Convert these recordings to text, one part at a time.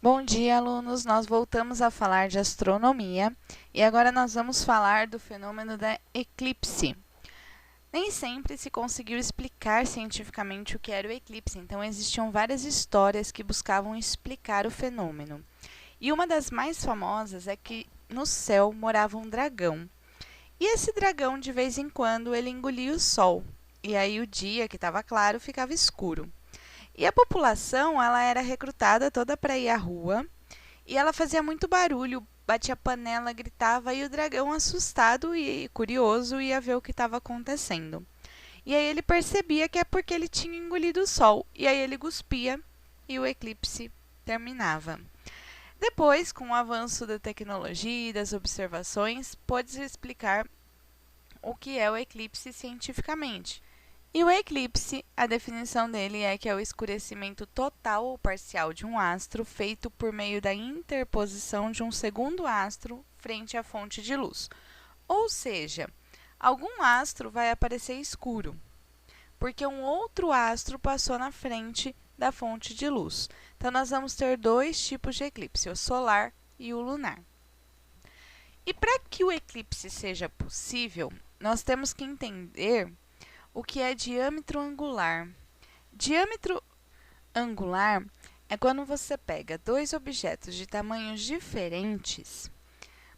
Bom dia, alunos! Nós voltamos a falar de astronomia e agora nós vamos falar do fenômeno da eclipse. Nem sempre se conseguiu explicar cientificamente o que era o eclipse, então existiam várias histórias que buscavam explicar o fenômeno. E uma das mais famosas é que no céu morava um dragão. E esse dragão, de vez em quando, ele engolia o sol. E aí o dia, que estava claro, ficava escuro. E a população, ela era recrutada toda para ir à rua, e ela fazia muito barulho, batia panela, gritava, e o dragão, assustado e curioso, ia ver o que estava acontecendo. E aí ele percebia que é porque ele tinha engolido o sol, e aí ele cuspia e o eclipse terminava. Depois, com o avanço da tecnologia e das observações, pôde-se explicar o que é o eclipse cientificamente. E o eclipse, a definição dele é que é o escurecimento total ou parcial de um astro feito por meio da interposição de um segundo astro frente à fonte de luz. Ou seja, algum astro vai aparecer escuro, porque um outro astro passou na frente da fonte de luz. Então, nós vamos ter dois tipos de eclipse, o solar e o lunar. E para que o eclipse seja possível, nós temos que entender o que é diâmetro angular. Diâmetro angular é quando você pega dois objetos de tamanhos diferentes,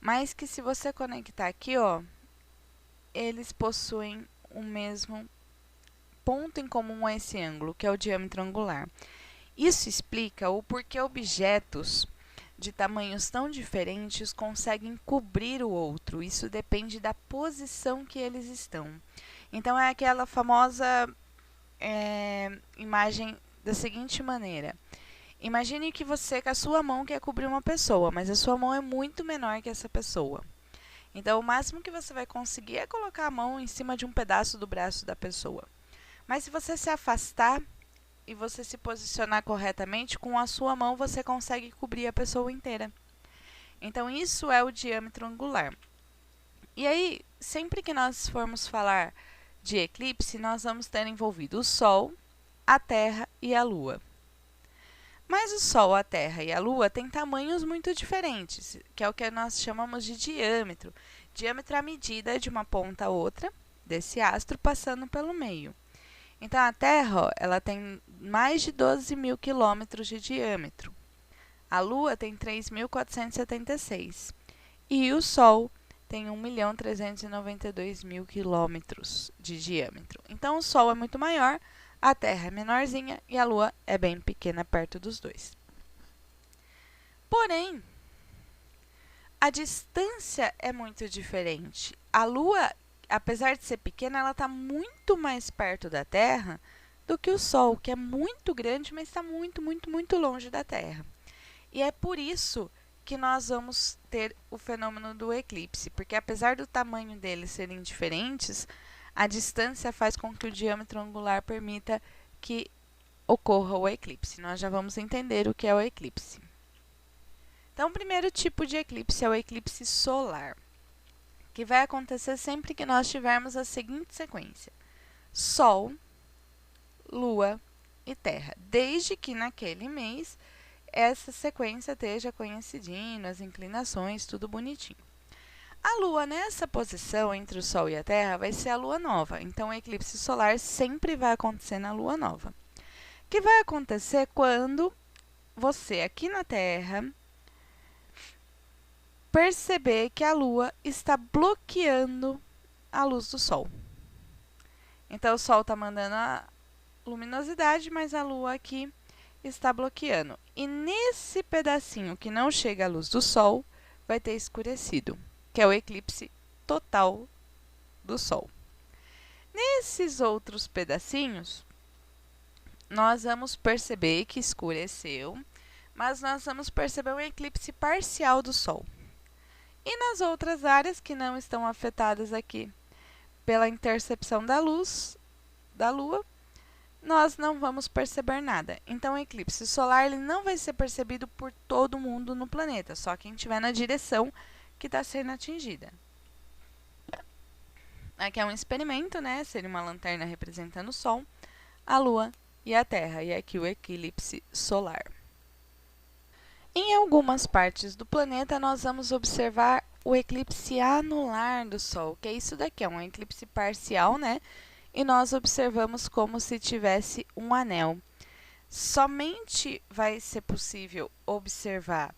mas que se você conectar aqui, ó, eles possuem o mesmo ponto em comum a esse ângulo, que é o diâmetro angular. Isso explica o porquê objetos de tamanhos tão diferentes conseguem cobrir o outro. Isso depende da posição que eles estão. Então, é aquela famosa imagem da seguinte maneira. Imagine que você, com a sua mão, quer cobrir uma pessoa, mas a sua mão é muito menor que essa pessoa. Então, o máximo que você vai conseguir é colocar a mão em cima de um pedaço do braço da pessoa. Mas se você se afastar e você se posicionar corretamente, com a sua mão você consegue cobrir a pessoa inteira. Então, isso é o diâmetro angular. E aí, sempre que nós formos falar de eclipse, nós vamos ter envolvido o Sol, a Terra e a Lua. Mas o Sol, a Terra e a Lua têm tamanhos muito diferentes, que é o que nós chamamos de diâmetro. Diâmetro é a medida de uma ponta a outra desse astro passando pelo meio. Então, a Terra, ó, ela tem mais de 12 mil quilômetros de diâmetro. A Lua tem 3.476. E o Sol tem 1.392.000 quilômetros de diâmetro. Então, o Sol é muito maior, a Terra é menorzinha e a Lua é bem pequena perto dos dois. Porém, a distância é muito diferente. A Lua, apesar de ser pequena, ela está muito mais perto da Terra do que o Sol, que é muito grande, mas está muito, muito, muito longe da Terra. E é por isso que nós vamos ter o fenômeno do eclipse, porque apesar do tamanho deles serem diferentes, a distância faz com que o diâmetro angular permita que ocorra o eclipse. Nós já vamos entender o que é o eclipse. Então, o primeiro tipo de eclipse é o eclipse solar, que vai acontecer sempre que nós tivermos a seguinte sequência: Sol, Lua e Terra, desde que naquele mês essa sequência esteja coincidindo, as inclinações, tudo bonitinho. A Lua, nessa posição entre o Sol e a Terra, vai ser a Lua nova. Então, o eclipse solar sempre vai acontecer na Lua nova. Que vai acontecer quando você, aqui na Terra, perceber que a Lua está bloqueando a luz do Sol. Então, o Sol está mandando a luminosidade, mas a Lua aqui está bloqueando. E nesse pedacinho que não chega à luz do Sol, vai ter escurecido, que é o eclipse total do Sol. Nesses outros pedacinhos, nós vamos perceber que escureceu, mas nós vamos perceber um eclipse parcial do Sol. E nas outras áreas que não estão afetadas aqui pela intercepção da luz da Lua, nós não vamos perceber nada. Então, o eclipse solar ele não vai ser percebido por todo mundo no planeta, só quem estiver na direção que está sendo atingida. Aqui é um experimento, né? Seria uma lanterna representando o Sol, a Lua e a Terra. E aqui o eclipse solar. Em algumas partes do planeta, nós vamos observar o eclipse anular do Sol, que é isso daqui, é um eclipse parcial, né? E nós observamos como se tivesse um anel. Somente vai ser possível observar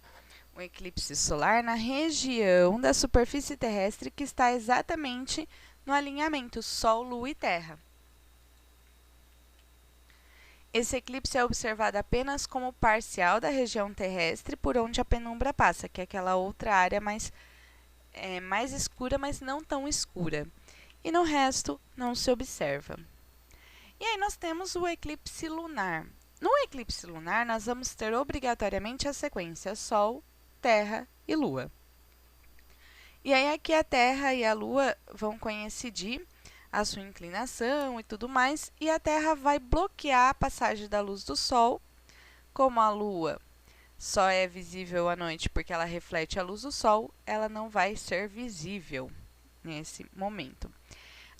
o eclipse solar na região da superfície terrestre que está exatamente no alinhamento Sol, Lua e Terra. Esse eclipse é observado apenas como parcial da região terrestre por onde a penumbra passa, que é aquela outra área mais escura, mas não tão escura. E no resto não se observa. E aí nós temos o eclipse lunar. No eclipse lunar, nós vamos ter obrigatoriamente a sequência Sol, Terra e Lua. E aí aqui a Terra e a Lua vão coincidir a sua inclinação e tudo mais, e a Terra vai bloquear a passagem da luz do Sol. Como a Lua só é visível à noite porque ela reflete a luz do Sol, ela não vai ser visível nesse momento.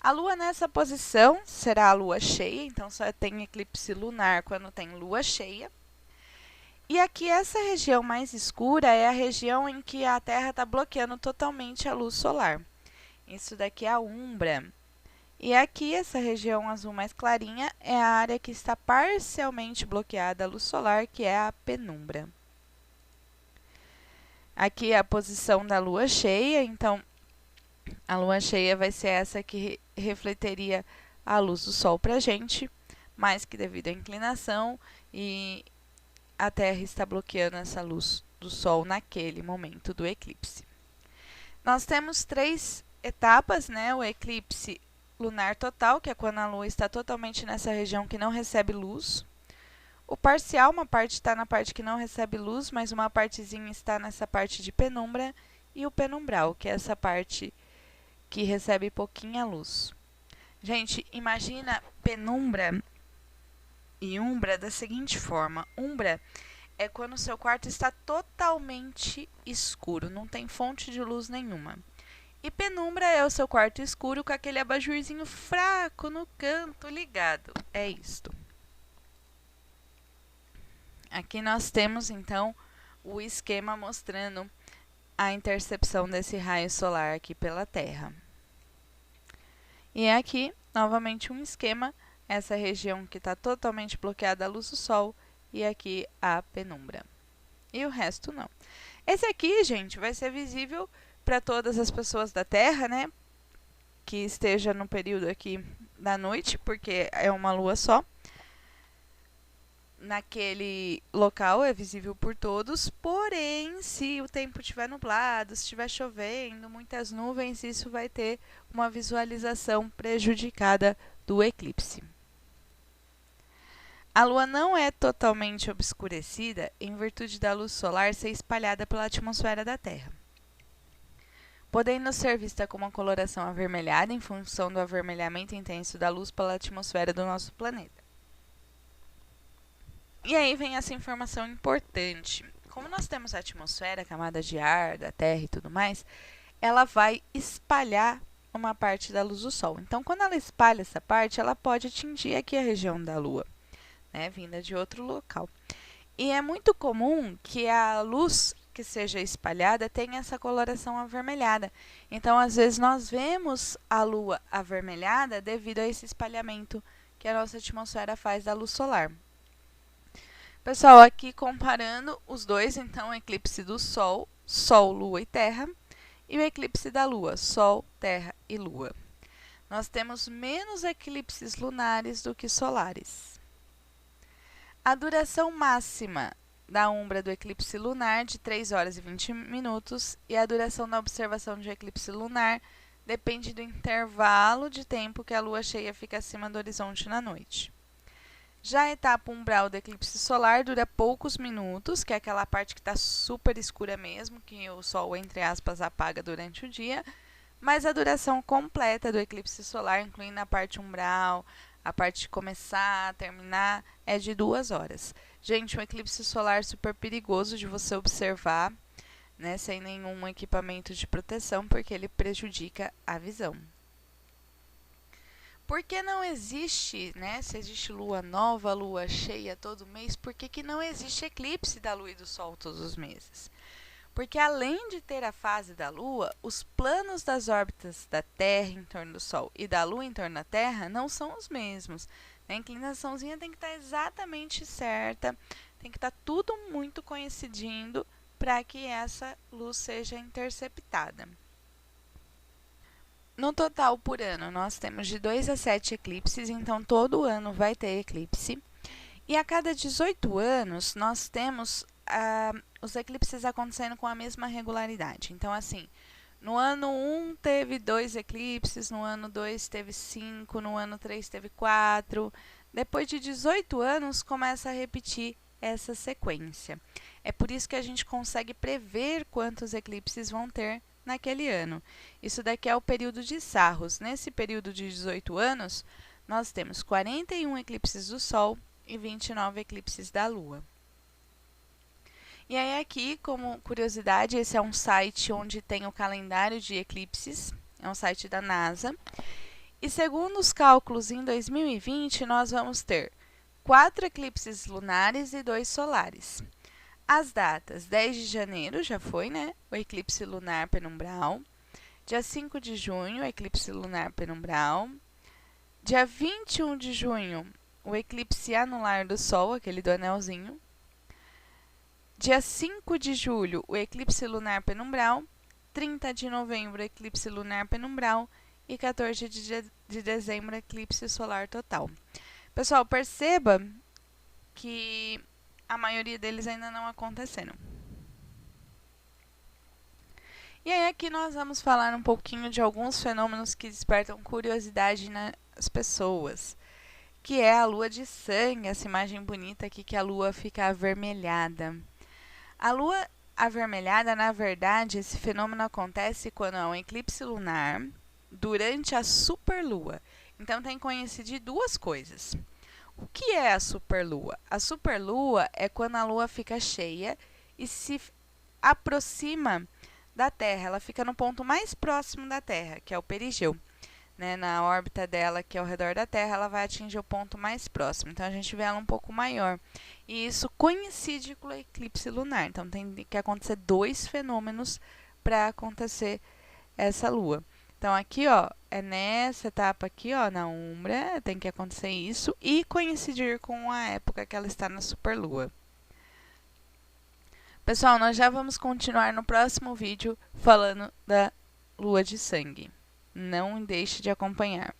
A Lua nessa posição será a Lua cheia, então só tem eclipse lunar quando tem Lua cheia. E aqui essa região mais escura é a região em que a Terra está bloqueando totalmente a luz solar. Isso daqui é a umbra. E aqui, essa região azul mais clarinha, é a área que está parcialmente bloqueada à luz solar, que é a penumbra. Aqui é a posição da lua cheia, então a lua cheia vai ser essa que refletiria a luz do Sol para a gente, mas que devido à inclinação e a Terra está bloqueando essa luz do Sol naquele momento do eclipse. Nós temos 3 etapas, né? O eclipse lunar total, que é quando a Lua está totalmente nessa região que não recebe luz. O parcial, uma parte está na parte que não recebe luz, mas uma partezinha está nessa parte de penumbra. E o penumbral, que é essa parte que recebe pouquinha luz. Gente, imagina penumbra e umbra da seguinte forma. Umbra é quando o seu quarto está totalmente escuro, não tem fonte de luz nenhuma. E penumbra é o seu quarto escuro com aquele abajurzinho fraco no canto ligado. É isto. Aqui nós temos, então, o esquema mostrando a intercepção desse raio solar aqui pela Terra. E aqui, novamente, um esquema, essa região que está totalmente bloqueada à luz do Sol, e aqui a penumbra. E o resto não. Esse aqui, gente, vai ser visível para todas as pessoas da Terra, né? Que esteja no período aqui da noite, porque é uma lua só. Naquele local é visível por todos, porém, se o tempo estiver nublado, se estiver chovendo, muitas nuvens, isso vai ter uma visualização prejudicada do eclipse. A Lua não é totalmente obscurecida em virtude da luz solar ser espalhada pela atmosfera da Terra, podendo ser vista com uma coloração avermelhada em função do avermelhamento intenso da luz pela atmosfera do nosso planeta. E aí vem essa informação importante. Como nós temos a atmosfera, a camada de ar da Terra e tudo mais, ela vai espalhar uma parte da luz do Sol. Então, quando ela espalha essa parte, ela pode atingir aqui a região da Lua, né, vinda de outro local. E é muito comum que a luz que seja espalhada tenha essa coloração avermelhada. Então, às vezes, nós vemos a Lua avermelhada devido a esse espalhamento que a nossa atmosfera faz da luz solar. Pessoal, aqui comparando os dois, então, o eclipse do Sol, Sol, Lua e Terra, e o eclipse da Lua, Sol, Terra e Lua. Nós temos menos eclipses lunares do que solares. A duração máxima da umbra do eclipse lunar de 3 horas e 20 minutos e a duração da observação de um eclipse lunar depende do intervalo de tempo que a lua cheia fica acima do horizonte na noite. Já a etapa umbral do eclipse solar dura poucos minutos, que é aquela parte que está super escura mesmo, que o Sol, entre aspas, apaga durante o dia, mas a duração completa do eclipse solar, incluindo a parte umbral, a parte de começar, terminar, é de 2 horas. Gente, um eclipse solar super perigoso de você observar, né, sem nenhum equipamento de proteção, porque ele prejudica a visão. Porque não existe, né? Se existe lua nova, lua cheia todo mês, por que não existe eclipse da lua e do sol todos os meses? Porque além de ter a fase da lua, os planos das órbitas da Terra em torno do sol e da lua em torno da Terra não são os mesmos. A inclinaçãozinha tem que estar exatamente certa, tem que estar tudo muito coincidindo para que essa luz seja interceptada. No total, por ano, nós temos de 2 a 7 eclipses, então todo ano vai ter eclipse. E a cada 18 anos, nós temos os eclipses acontecendo com a mesma regularidade. Então, assim, no ano 1 teve 2 eclipses, no ano 2 teve 5, no ano 3 teve 4. Depois de 18 anos, começa a repetir essa sequência. É por isso que a gente consegue prever quantos eclipses vão ter naquele ano. Isso daqui é o período de Saros. Nesse período de 18 anos, nós temos 41 eclipses do Sol e 29 eclipses da Lua. E aí aqui, como curiosidade, esse é um site onde tem o calendário de eclipses, é um site da NASA. E segundo os cálculos, em 2020, nós vamos ter 4 eclipses lunares e 2 solares. As datas, 10 de janeiro, já foi, né? O eclipse lunar penumbral. Dia 5 de junho, eclipse lunar penumbral. Dia 21 de junho, o eclipse anular do Sol, aquele do anelzinho. Dia 5 de julho, o eclipse lunar penumbral. 30 de novembro, eclipse lunar penumbral. E 14 de dezembro, eclipse solar total. Pessoal, perceba que a maioria deles ainda não aconteceram. E aí aqui nós vamos falar um pouquinho de alguns fenômenos que despertam curiosidade nas pessoas, que é a lua de sangue, essa imagem bonita aqui que a lua fica avermelhada. A lua avermelhada, na verdade, esse fenômeno acontece quando há um eclipse lunar durante a superlua. Então tem que coincidir duas coisas. O que é a superlua? A superlua é quando a lua fica cheia e se aproxima da Terra. Ela fica no ponto mais próximo da Terra, que é o perigeu. Né? Na órbita dela, que é ao redor da Terra, ela vai atingir o ponto mais próximo. Então, a gente vê ela um pouco maior. E isso coincide com o eclipse lunar. Então, tem que acontecer 2 fenômenos para acontecer essa lua. Então, aqui, ó, é nessa etapa aqui, ó, na umbra, tem que acontecer isso e coincidir com a época que ela está na superlua. Pessoal, nós já vamos continuar no próximo vídeo falando da lua de sangue. Não deixe de acompanhar.